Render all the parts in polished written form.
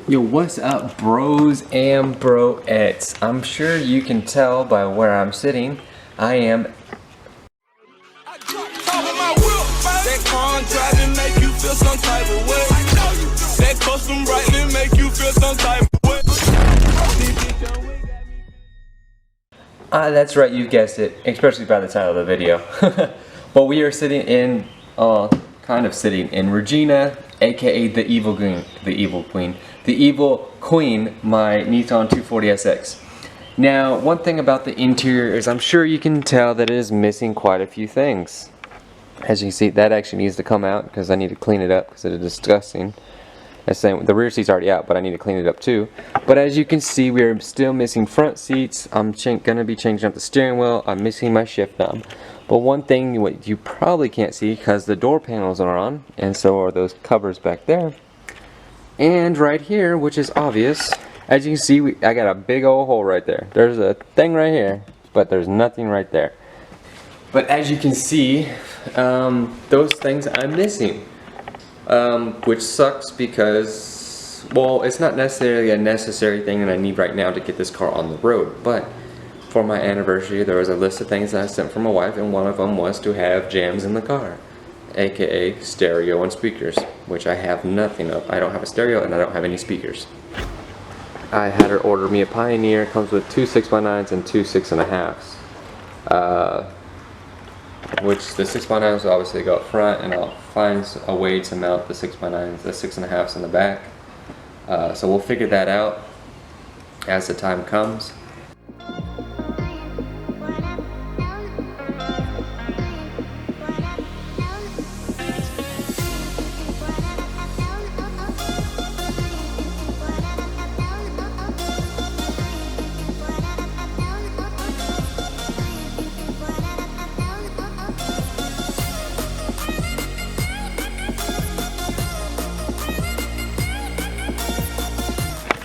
Yo, what's up, bros and broettes? I'm sure you can tell by where I'm sitting. I am that car driving make you feel some type of way. That custom brightly make you feel some type of way. that's right, you guessed it, especially by the title of the video. But we are sitting in, kind of sitting in Regina, aka the evil queen, my Nissan 240SX. Now, one thing about the interior is I'm sure you can tell that it is missing quite a few things. As you can see, that actually needs to come out because I need to clean it up because it is disgusting. The rear seat's already out, but I need to clean it up too. But as you can see, we are still missing front seats. I'm going to be changing up the steering wheel. I'm missing my shift knob. But one thing what you probably can't see, because the door panels are on, and so are those covers back there. And right here, which is obvious, as you can see, I got a big old hole right there. There's a thing right here, but there's nothing right there. But as you can see, those things I'm missing. Which sucks because, well, it's not necessarily a necessary thing that I need right now to get this car on the road, but for my anniversary there was a list of things that I sent from my wife, and one of them was to have jams in the car, aka stereo and speakers, which I have nothing of. I don't have a stereo and I don't have any speakers. I had her order me a Pioneer. It comes with two 6x9s and two 6.5s. Which the 6x9s will obviously go up front, and I'll find a way to mount the 6x9s, the 6.5s in the back. So we'll figure that out as the time comes.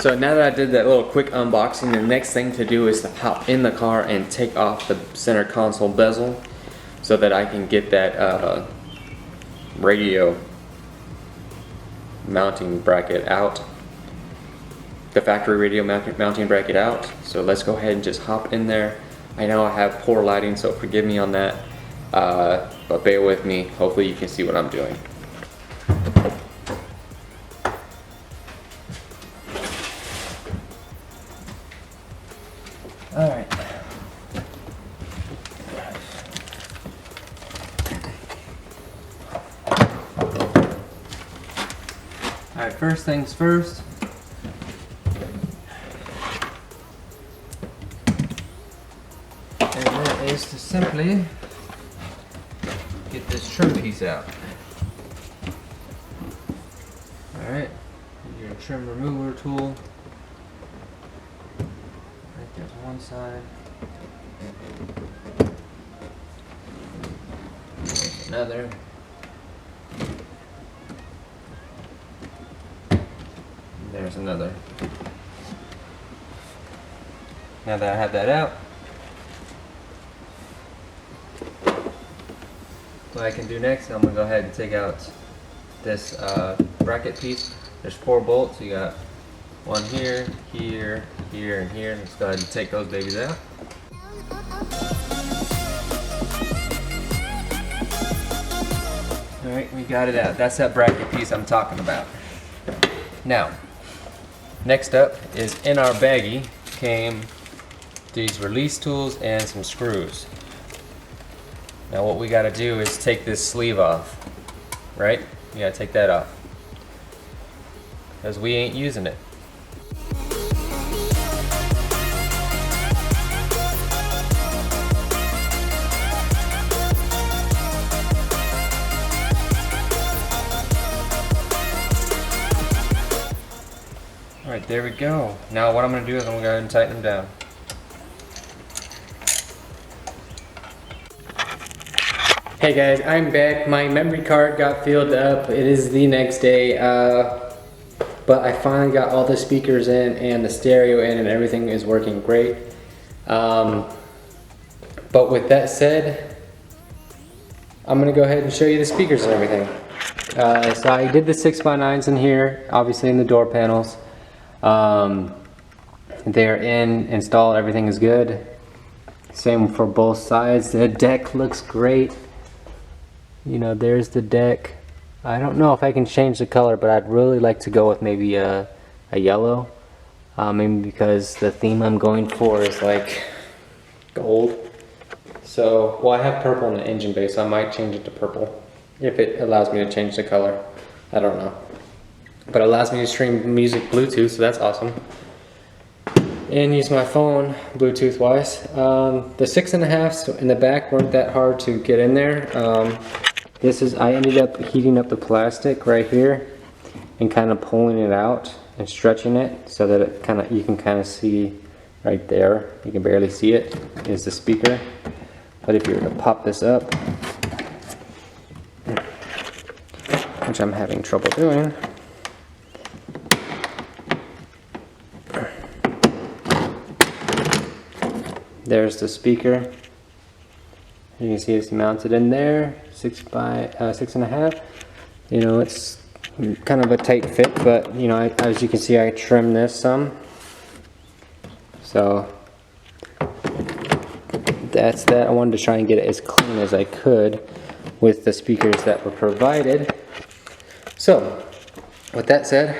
So now that I did that little quick unboxing, the next thing to do is to hop in the car and take off the center console bezel so that I can get that radio mounting bracket out, the factory radio mounting bracket out. So let's go ahead and just hop in there. I know I have poor lighting, so forgive me on that, but bear with me. Hopefully you can see what I'm doing. Alright. Alright, first things first. And that is to simply get this trim piece out. Alright, your trim remover tool. There's one side. There's another. There's another. Now that I have that out, what I can do next, I'm going to go ahead and take out this bracket piece. There's 4 bolts. You got one here, here, here, and here. Let's go ahead and take those babies out. Alright, we got it out. That's that bracket piece I'm talking about. Now, next up is in our baggie came these release tools and some screws. Now what we got to do is take this sleeve off, right? You got to take that off because we ain't using it. Alright, there we go. Now what I'm going to do is I'm going to go ahead and tighten them down. Hey guys, I'm back. My memory card got filled up. It is the next day, but I finally got all the speakers in and the stereo in, and everything is working great. But with that said, I'm going to go ahead and show you the speakers and everything. So I did the 6x9s in here, obviously in the door panels. They're installed, everything is good. Same for both sides. The deck looks great. You know, there's the deck. I don't know if I can change the color, but I'd really like to go with maybe a yellow. Maybe because the theme I'm going for is like gold. So, well, I have purple in the engine bay, so I might change it to purple if it allows me to change the color. I don't know. But it allows me to stream music Bluetooth, so that's awesome. And use my phone Bluetooth wise. The 6.5s in the back weren't that hard to get in there. I ended up heating up the plastic right here and kind of pulling it out and stretching it so that it you can kind of see right there. You can barely see it, is the speaker. But if you were to pop this up, which I'm having trouble doing, there's the speaker. You can see it's mounted in there, 6.5. You know, it's kind of a tight fit, but you know, as you can see, I trimmed this some. So that's that. I wanted to try and get it as clean as I could with the speakers that were provided. So, with that said,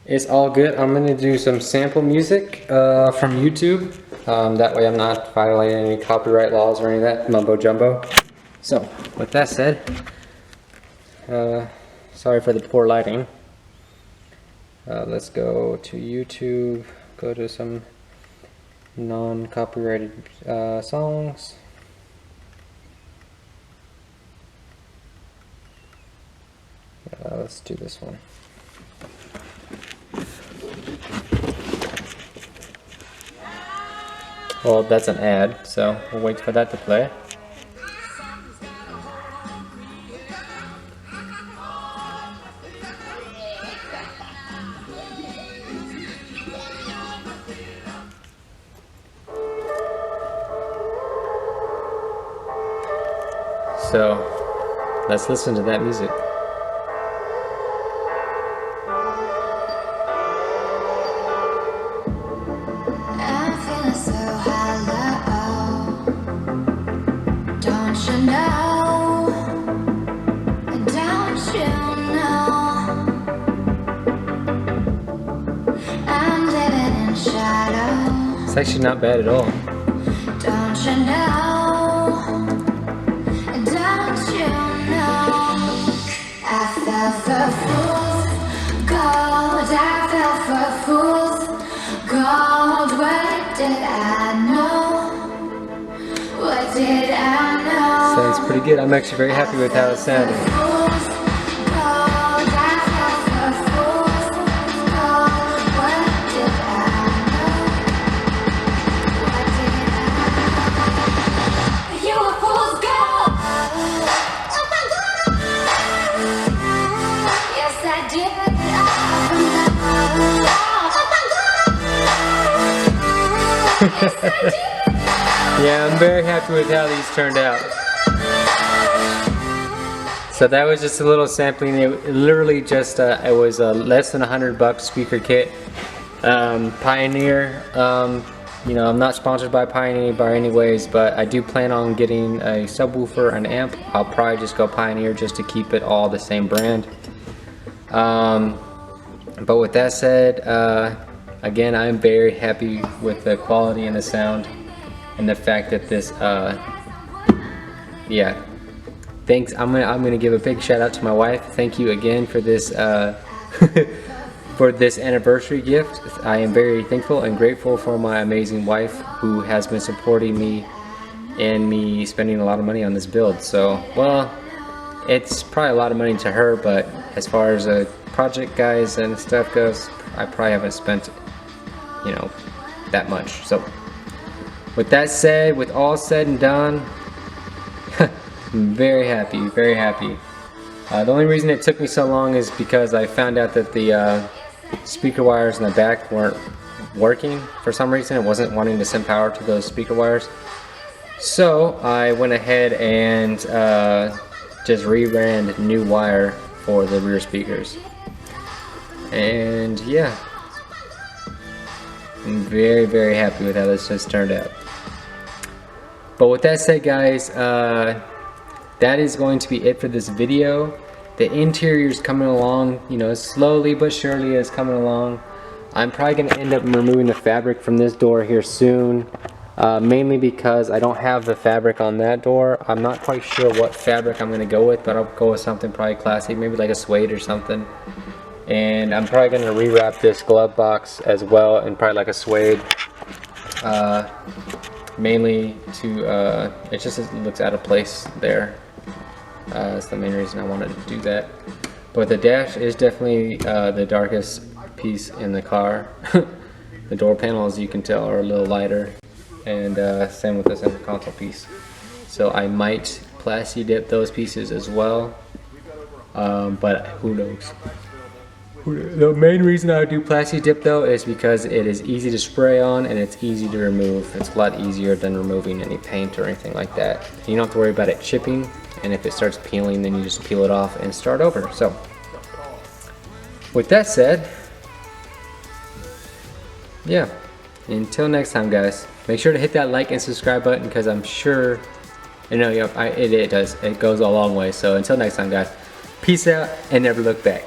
it's all good. I'm going to do some sample music from YouTube. That way I'm not violating any copyright laws or any of that mumbo jumbo. So, with that said, sorry for the poor lighting. Let's go to YouTube, go to some non-copyrighted songs. Let's do this one. Well, that's an ad, so we'll wait for that to play. So, let's listen to that music. It's actually not bad at all. Don't you know? Don't you know? I fell for fools gold. I fell for fools gold. What did I know? What did I know? Sounds pretty good. I'm actually very happy with how it sounded. Yeah, I'm very happy with how these turned out. So that was just a little sampling. It literally just it was a less than $100 speaker kit. Pioneer. You know, I'm not sponsored by Pioneer by any ways, but I do plan on getting a subwoofer and amp. I'll probably just go Pioneer just to keep it all the same brand. But with that said, again, I'm very happy with the quality and the sound and the fact that this, yeah. Thanks. I'm gonna give a big shout out to my wife. Thank you again for this for this anniversary gift. I am very thankful and grateful for my amazing wife who has been supporting me and me spending a lot of money on this build. So, well, it's probably a lot of money to her, but as far as a project guys and stuff goes, I probably haven't spent, you know, that much. So with that said, with all said and done, I'm very happy, very happy. The only reason it took me so long is because I found out that the speaker wires in the back weren't working for some reason. It wasn't wanting to send power to those speaker wires. So I went ahead and just reran new wire for the rear speakers. And yeah, I'm very, very happy with how this just turned out. But with that said, guys, that is going to be it for this video. The interior is coming along, you know, slowly but surely is coming along. I'm probably going to end up removing the fabric from this door here soon, mainly because I don't have the fabric on that door. I'm not quite sure what fabric I'm going to go with, but I'll go with something probably classic, maybe like a suede or something. And I'm probably going to rewrap this glove box as well in probably like a suede, mainly to, it looks out of place there. That's the main reason I wanted to do that. But the dash is definitely the darkest piece in the car. The door panels, you can tell, are a little lighter, and same with the center console piece. So I might plasti dip those pieces as well, but who knows. The main reason I do plasti dip though is because it is easy to spray on and it's easy to remove. It's a lot easier than removing any paint or anything like that. You don't have to worry about it chipping, and if it starts peeling, then you just peel it off and start over. So with that said, yeah, until next time, guys, make sure to hit that like and subscribe button, because I'm sure, you know, it does, it goes a long way. So until next time, guys, peace out and never look back.